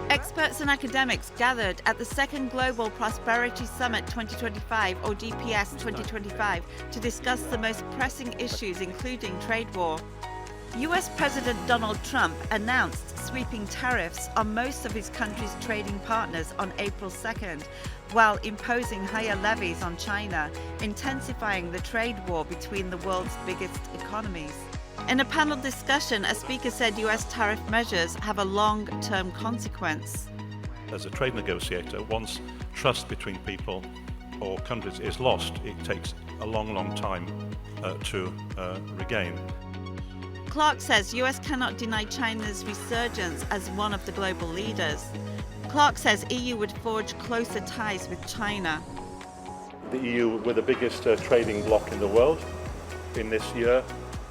Experts and academics gathered at the Second Global Prosperity Summit 2025, or GPS 2025, to discuss the most pressing issues, including trade war. US President Donald Trump announced sweeping tariffs on most of his country's trading partners on April 2nd, while imposing higher levies on China, intensifying the trade war between the world's biggest economies. In a panel discussion, a speaker said US tariff measures have a long-term consequence. As a trade negotiator, once trust between people or countries is lost, it takes a long time to regain. Clark says US cannot deny China's resurgence as one of the global leaders. Clark says EU would forge closer ties with China. The EU, we're the biggest trading bloc in the world. In this year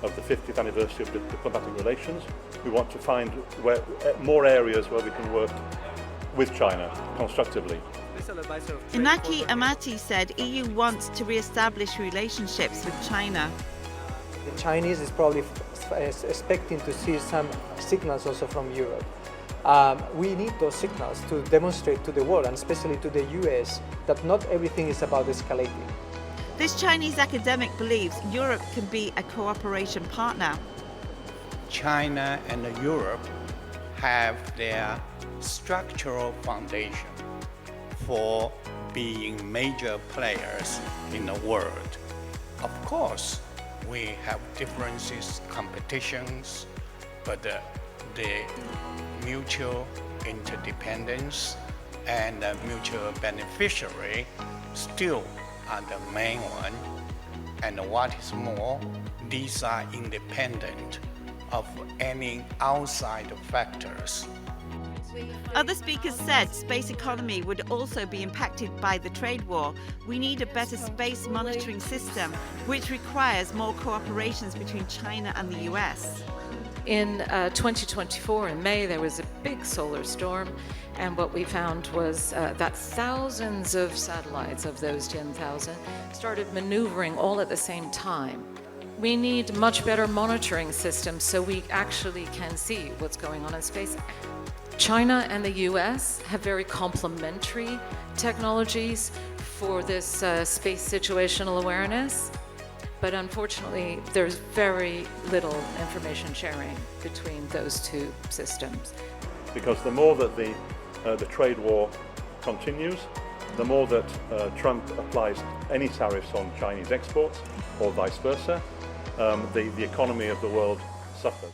of the 50th anniversary of diplomatic relations, we want to find more areas where we can work with China constructively. Inaki Amati said EU wants to re-establish relationships with China. The Chinese is probably expecting to see some signals also from Europe. We need those signals to demonstrate to the world, and especially to the US, that not everything is about escalating. This Chinese academic believes Europe can be a cooperation partner. China and Europe have their structural foundation for being major players in the world. Of course, we have differences, competitions, but the mutual interdependence and the mutual beneficiary still are the main one. And what is more, these are independent of any outside factors. Other speakers said space economy would also be impacted by the trade war. We need a better space monitoring system, which requires more cooperations between China and the US. In 2024, in May, there was a big solar storm, and what we found was that thousands of satellites of those 10,000 started maneuvering all at the same time. We need much better monitoring systems so we actually can see what's going on in space. China and the US have very complementary technologies for this space situational awareness. But unfortunately, there's very little information sharing between those two systems. Because the more that the trade war continues, the more that Trump applies any tariffs on Chinese exports or vice versa, the economy of the world suffers.